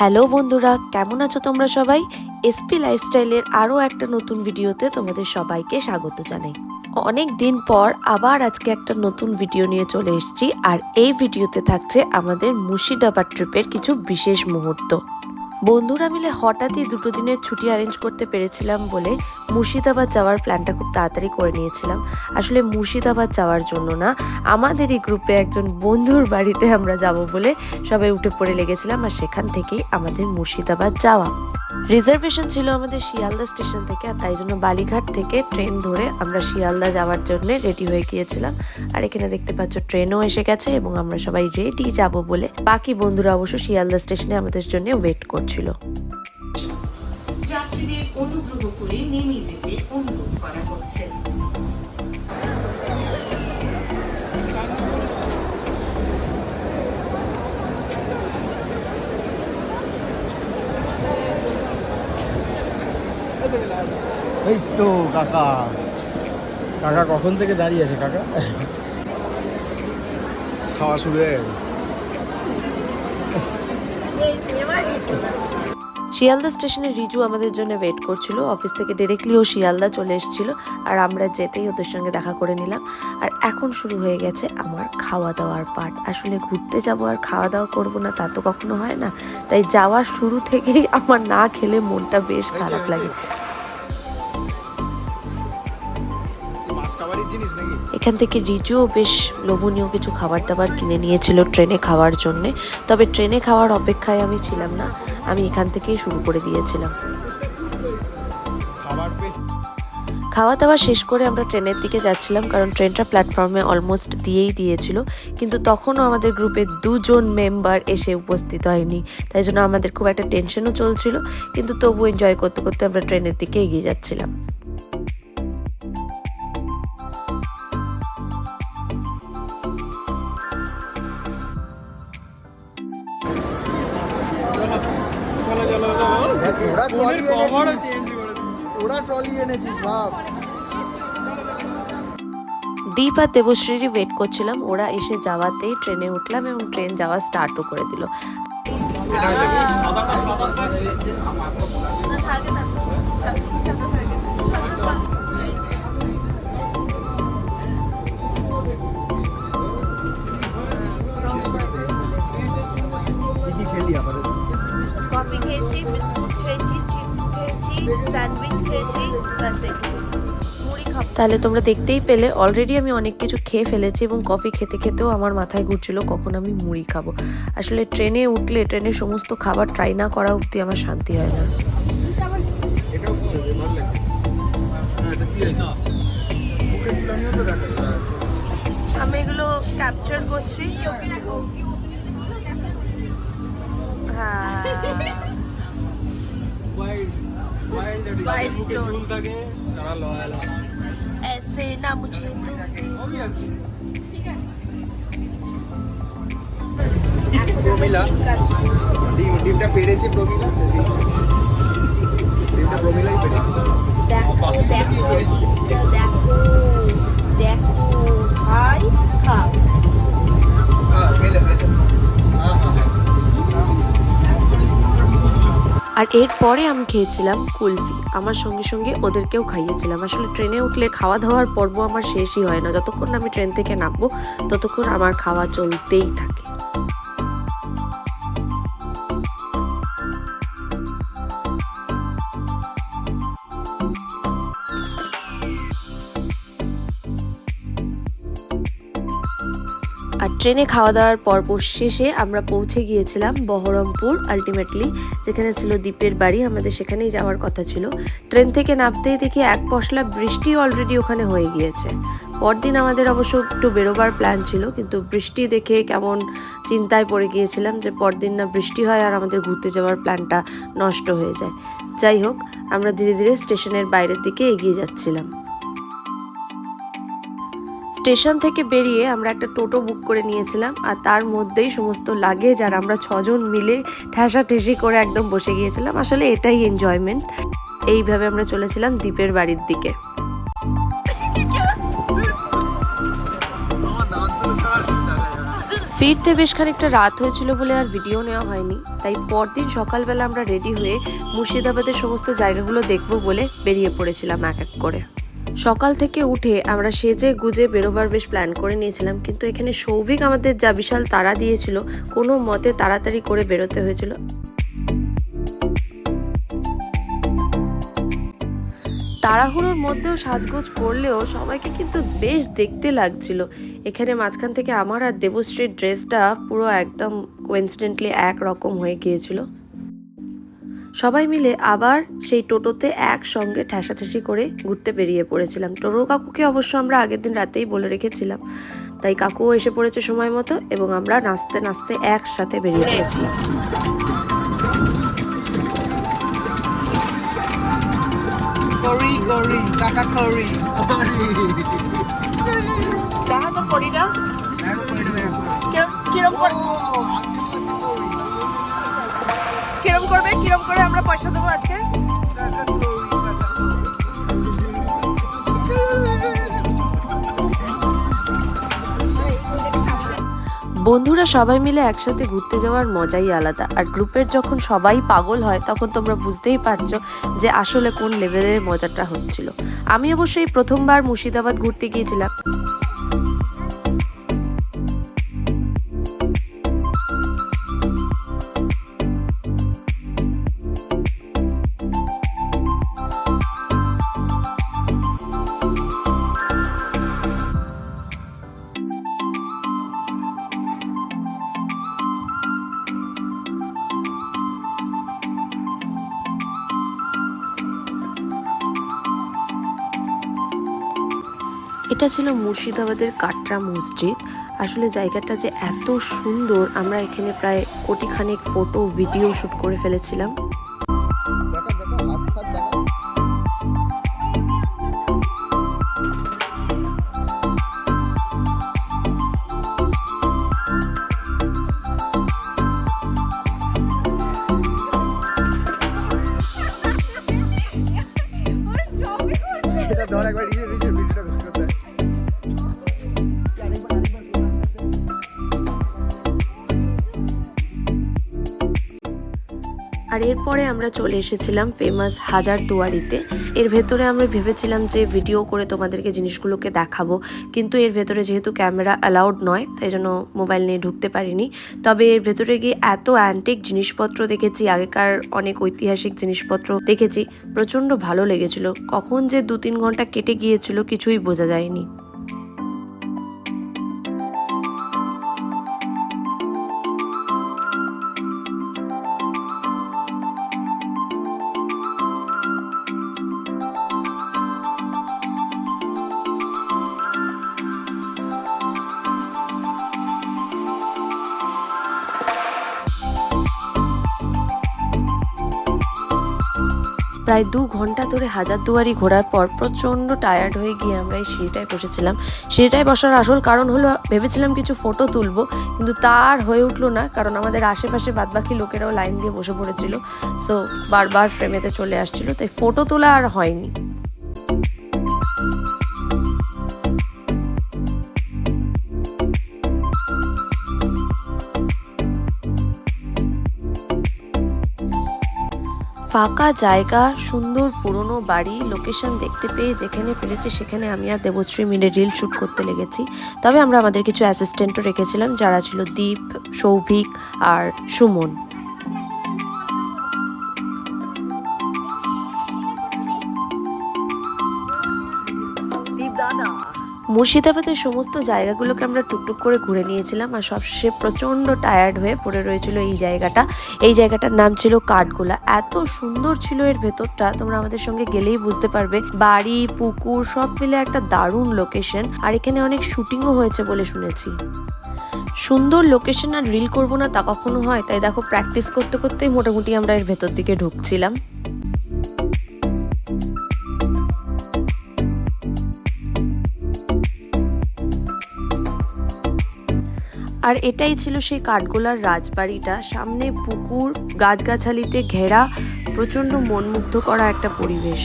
Hello বন্ধুরা, কেমন আছো তোমরা সবাই? এসপি লাইফস্টাইলের আরও একটা নতুন ভিডিওতে তোমাদের সবাইকে স্বাগত জানাই। অনেক দিন পর আবার আজকে একটা নতুন ভিডিও নিয়ে চলে এসেছি, আর এই ভিডিওতে থাকছে আমাদের মুর্শিদাবাদ ট্রিপের কিছু বিশেষ মুহূর্ত। বন্ধুরা মিলে হঠাৎই 2 দিনের ছুটি অ্যারেঞ্জ করতে পেরেছিলাম বলে মুর্শিদাবাদ যাওয়ার প্ল্যানটা খুব তাড়াতাড়ি করে নিয়েছিলাম। আসলে মুর্শিদাবাদ যাওয়ার জন্য না, আমাদেরই গ্রুপে একজন বন্ধুর বাড়িতে আমরা যাব বলে সবাই উঠে পড়ে লেগেছিলাম, আর সেখান থেকেই আমাদের মুর্শিদাবাদ যাওয়া। রিজার্ভেশন ছিল আমাদের শিয়ালদা স্টেশন থেকে, আর তাই জন্য বালিঘাট থেকে ট্রেন ধরে আমরা শিয়ালদা যাওয়ার জন্য রেডি হয়ে গিয়েছিলাম। আর এখানে দেখতে পাচ্ছ ট্রেনও এসে গেছে এবং আমরা সবাই রেডি যাব বলে বাকি বন্ধুরা অবশ্য শিয়ালদা স্টেশনে আমাদের জন্য ওয়েট করছিল। যাত্রীদের অনুগ্রহ করে নেমে যেতে অনুরোধ করা হচ্ছে। এই তো কাকা কাকা কখন থেকে দাঁড়িয়ে আছে কাকা? খাওয়া শুরু হয়ে গেল। শিয়ালদা স্টেশনে রিজু আমাদের জন্য ওয়েট করছিল। অফিস থেকে ডিরেক্টলি ও শিয়ালদা চলে এসেছিল, আর আমরা যেতেই ওদের সঙ্গে দেখা করে নিলাম। আর এখন শুরু হয়ে গেছে আমার খাওয়া দাওয়ার পার্ট। আসলে ঘুরতে যাব আর খাওয়া দাওয়া করব না তা তো কখনো হয় না, তাই যাওয়ার শুরু থেকেই আমার না খেলে মনটা বেশ খারাপ লাগে। এখান থেকে রিজুও বেশ লোভনীয় কিছু খাবার দাবার কিনে নিয়েছিল ট্রেনে খাওয়ার জন্যে। তবে ট্রেনে খাওয়ার অপেক্ষায় আমি ছিলাম না, আমি এখান থেকেই শুরু করে দিয়েছিলাম। খাওয়া দাওয়া শেষ করে আমরা ট্রেনের দিকে যাচ্ছিলাম, কারণ ট্রেনটা প্ল্যাটফর্মে অলমোস্ট দিয়েই দিয়েছিল। কিন্তু তখনও আমাদের গ্রুপে 2 জন মেম্বার এসে উপস্থিত হয়নি, তাই জন্য আমাদের খুব একটা টেনশনও চলছিল। কিন্তু তবু এনজয় করতে করতে আমরা ট্রেনের দিকে এগিয়ে যাচ্ছিলাম। দীপ আর দেবশ্রীরই ওয়েট করছিলাম। ওরা এসে যাওয়াতেই ট্রেনে উঠলাম এবং ট্রেন যাওয়া স্টার্টও করে দিল। কফি খেয়েছি, বিস্কুট খেয়েছি, চিপস খেয়েছি, স্যান্ডউইচ খেয়েছি, ব্যাস মুড়ি খাবো। তাহলে তোমরা দেখতেই পেলে অলরেডি আমি অনেক কিছু খেয়ে ফেলেছি এবং কফি খেতে খেতেও আমার মাথায় ঘুরছিল কখন আমি মুড়ি খাবো। আসলে ট্রেনে উঠলে ট্রেনের সমস্ত খাবার ট্রাই না করা অবধি আমার শান্তি হয় না। আমি এগুলো ক্যাপচার করছি। হ্যাঁ, वाइल्ड स्टोन ऐसे ना मुझे तो প্রমিলা ডিমটা পেড়েছে প্রমিলা, ডিমটা প্রমিলাই পেড়েছে। देखो देखो देखो देखो हाय खा হ্যাঁ মেলে মেলে। হ্যাঁ হ্যাঁ আর এরপরে আমি খেয়েছিলাম কুলফি। আমার সঙ্গে সঙ্গে ওদেরকেও খাইয়েছিলাম। আসলে ট্রেনে উঠলে খাওয়া দাওয়ার পর্ব আমার শেষই হয় না। যতক্ষণ না আমি ট্রেন থেকে নামবো ততক্ষণ আমার খাওয়া চলতেই থাকে। আর ট্রেনে খাওয়া দাওয়ার পর্ব শেষে আমরা পৌঁছে গিয়েছিলাম বহরমপুর আলটিমেটলি, যেখানে ছিল দ্বীপের বাড়ি। আমাদের সেখানেই যাওয়ার কথা ছিল। ট্রেন থেকে নামতেই দেখি এক পশলা বৃষ্টি অলরেডি ওখানে হয়ে গিয়েছে। পরদিন আমাদের অবশ্য একটু বেরোবার প্ল্যান ছিল, কিন্তু বৃষ্টি দেখে কেমন চিন্তায় পড়ে গিয়েছিলাম যে পরদিন না বৃষ্টি হয় আর আমাদের ঘুরতে যাওয়ার প্ল্যানটা নষ্ট হয়ে যায়। যাই হোক, আমরা ধীরে ধীরে স্টেশনের বাইরের দিকে এগিয়ে যাচ্ছিলাম। স্টেশন থেকে বেরিয়ে আমরা একটা টোটো বুক করে নিয়েছিলাম, আর তার মধ্যেই সমস্ত লাগেজ আর আমরা 6 জন মিলে ঠেসাঠেসি করে একদম বসে গিয়েছিলাম। আসলে এটাই এনজয়মেন্ট। এইভাবে আমরা চলেছিলাম দ্বীপের বাড়ির দিকে। ফিরতে বেশ খানিকটা রাত হয়েছিল বলে আর ভিডিও নেওয়া হয়নি, তাই পরদিন সকালবেলা আমরা রেডি হয়ে মুর্শিদাবাদের সমস্ত জায়গাগুলো দেখব বলে বেরিয়ে পড়েছিলাম এক এক করে। সকাল থেকে উঠে আমরা সেজে গুজে বেরোবার বেশ প্ল্যান করে নিয়েছিলাম, কিন্তু এখানে সৌভিক আমাদের যা বিশাল তাড়া দিয়েছিল, কোনো মতে তাড়াতাড়ি করে বেরোতে হয়েছিল। তাড়াহুড়োর মধ্যেও সাজগোজ করলেও সবাইকে কিন্তু বেশ দেখতে লাগছিল। এখানে মাঝখান থেকে আমার আর দেবশ্রীর ড্রেসটা পুরো একদম কোইন্সিডেন্টলি একরকম হয়ে গিয়েছিল। সবাই মিলে আবার সেই টোটোতে একসঙ্গে ঠেসাঠেসি করে ঘুরতে বেরিয়ে পড়েছিলাম। টোটো কাকুকে অবশ্য আমরা আগের দিন রাতেই বলে রেখেছিলাম, তাই কাকুও এসে পড়েছে সময় মতো এবং আমরা নাচতে নাচতে একসাথে বেরিয়ে পড়েছিলাম। দেখা তো পরিটা কিরম করে আমরা পয়সা দেবো আজকে। বন্ধুরা সবাই মিলে একসাথে ঘুরতে যাওয়ার মজাই আলাদা, আর গ্রুপের যখন সবাই পাগল হয় তখন তোমরা বুঝতেই পারছো যে আসলে কোন লেভেলের মজাটা হচ্ছিল। আমি অবশ্যই প্রথমবার মুর্শিদাবাদ ঘুরতে গিয়েছিলাম। এটা ছিল মুর্শিদাবাদের কাটরা মসজিদ। আসলে জায়গাটা যে এত সুন্দর, আমরা এখানে প্রায় কোটিখানেক ফটো ভিডিও শ্যুট করে ফেলেছিলাম। আর এরপরে আমরা চলে এসেছিলাম ফেমাস হাজারদুয়ারিতে। এর ভেতরে আমরা ভেবেছিলাম যে ভিডিও করে তোমাদেরকে জিনিসগুলোকে দেখাবো, কিন্তু এর ভেতরে যেহেতু ক্যামেরা অ্যালাউড নয় তাই জন্য মোবাইল নিয়ে ঢুকতে পারিনি। তবে এর ভেতরে গিয়ে এত অ্যান্টিক জিনিসপত্র দেখেছি, আগেকার অনেক ঐতিহাসিক জিনিসপত্র দেখেছি, প্রচণ্ড ভালো লেগেছিল। কখন যে 2-3 ঘন্টা কেটে গিয়েছিল কিছুই বোঝা যায়নি। প্রায় 2 ঘন্টা ধরে হাজারদুয়ারি ঘোরার পর প্রচণ্ড টায়ার্ড হয়ে গিয়ে আমরা এই সিঁড়িটায় বসেছিলাম। সিঁড়িটায় বসার আসল কারণ হলো ভেবেছিলাম কিছু ফটো তুলবো, কিন্তু তার হয়ে উঠলো না, কারণ আমাদের আশেপাশে বাদবাকি লোকেরাও লাইন দিয়ে বসে পড়েছিল। সো বারবার ফ্রেমেতে চলে আসছিল, তাই ফটো তোলা আর হয়নি। ফাঁকা জায়গা, সুন্দর পুরনো বাড়ি, লোকেশন দেখতে পেয়ে যেখানে পেরেছি সেখানে আমি আর দেবশ্রী মিলে রিল শ্যুট করতে লেগেছি। তবে আমরা আমাদের কিছু অ্যাসিস্ট্যান্টও রেখেছিলাম, যারা ছিল দীপ, সৌভিক আর সুমন। মুর্শিদাবাদের সমস্ত জায়গাগুলোকে আমরা টুকটুক করে ঘুরে নিয়েছিলাম, আর সবশেষে প্রচণ্ড টায়ার্ড হয়ে পড়ে রয়েছিল এই জায়গাটা। এই জায়গাটার নাম ছিল কাঠগোলা। এত সুন্দর ছিল এর ভেতরটা, তোমরা আমাদের সঙ্গে গেলেই বুঝতে পারবে। বাড়ি, পুকুর সব মিলে একটা দারুণ লোকেশন, আর এখানে অনেক শুটিংও হয়েছে বলে শুনেছি। সুন্দর লোকেশন আর রিল করবো না তা কখনো হয়, তাই দেখো প্র্যাকটিস করতে করতেই মোটামুটি আমরা এর ভেতর দিকে ঢুকছিলাম। আর এটাই ছিল সেই কাঠগোলার রাজবাড়িটা। সামনে পুকুর, গাছগাছালিতে ঘেরা, প্রচণ্ড মনমুগ্ধ করা একটা পরিবেশ।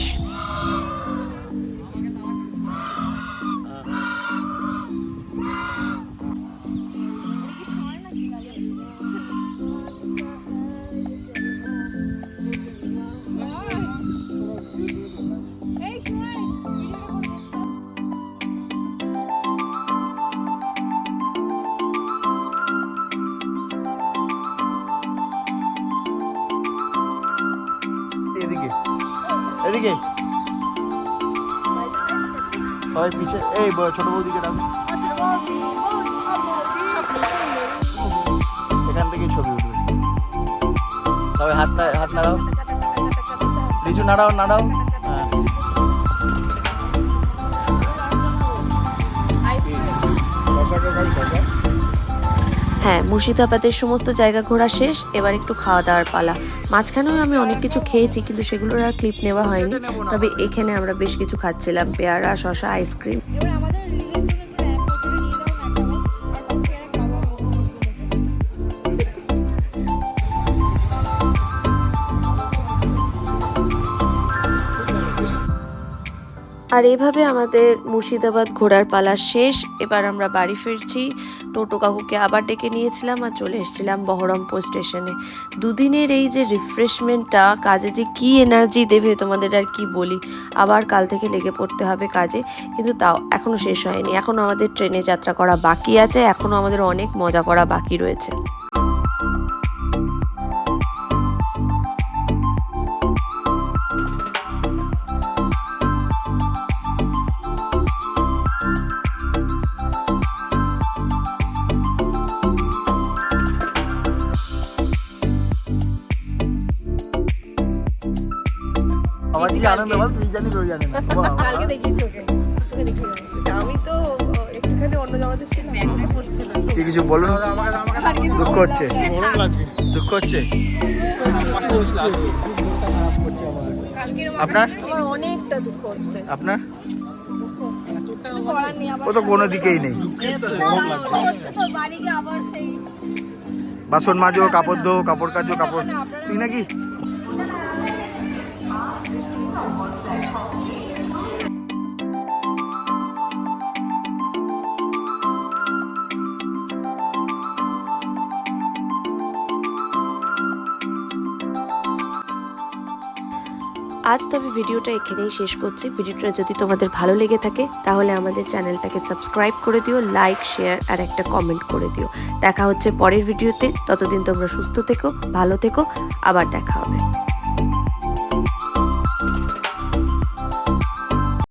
এদিকে সবাই পিছে, এই ছোট বৌদিকে ডাক, এখান থেকে ছবি উঠবে। সবাই হাত নাড়াও, লিচু নাড়াও। হ্যাঁ, হ্যাঁ, মুর্শিদাবাদের সমস্ত জায়গা ঘোরা শেষ, এবার একটু খাওয়া দাওয়ার পালা। মাঝখানেও আমি অনেক কিছু খেয়েছি, কিন্তু সেগুলোর আর ক্লিপ নেওয়া হয়নি। তবে এখানে আমরা বেশ কিছু খাচ্ছিলাম, পেয়ারা, শসা, আইসক্রিম। আর এভাবে আমাদের মুর্শিদাবাদ ঘোরার পালা শেষ। এবার আমরা বাড়ি ফিরছি। টোটো কাকুকে আবার ডেকে নিয়েছিলাম আর চলে এসেছিলাম বহরমপুর স্টেশনে। দুদিনের এই যে রিফ্রেশমেন্টটা কাজে যে কি এনার্জি দেবে তোমাদের আর কি বলি। আবার কাল থেকে লেগে পড়তে হবে কাজে, কিন্তু তাও এখনও শেষ হয়নি। এখনও আমাদের ট্রেনে যাত্রা করা বাকি আছে, এখনও আমাদের অনেক মজা করা বাকি রয়েছে। বাবা কি আনন্দ বল, তুই জানিস ওই জানি না। কালকে দেখিয়েছি ওকে দেখিয়ে। আমি তো একটুখানি অন্য জায়গাতে ছিলাম। কি কিছু বলুন? দুঃখ হচ্ছে? আপনার? আমার অনেকটা দুঃখ হচ্ছে। আপনার? কিছু করার নেই, আবার ও তো কোনো দিকেই নেই। হচ্ছে তো বাড়ি গিয়ে আবার সেই বাসন মাজো, কাপড় ধো, কাপড় কাচো, কাপড় তুই নাকি? আজ তবে ভিডিওটা এখানেই শেষ করছি। ভিডিওটা যদি তোমাদের ভালো লেগে থাকে তাহলে আমাদের চ্যানেলটাকে সাবস্ক্রাইব করে দিও, লাইক, শেয়ার আর একটা কমেন্ট করে দিও। দেখা হচ্ছে পরের ভিডিওতে। ততদিন তোমরা সুস্থ থেকো, ভালো থেকো, আবার দেখা হবে।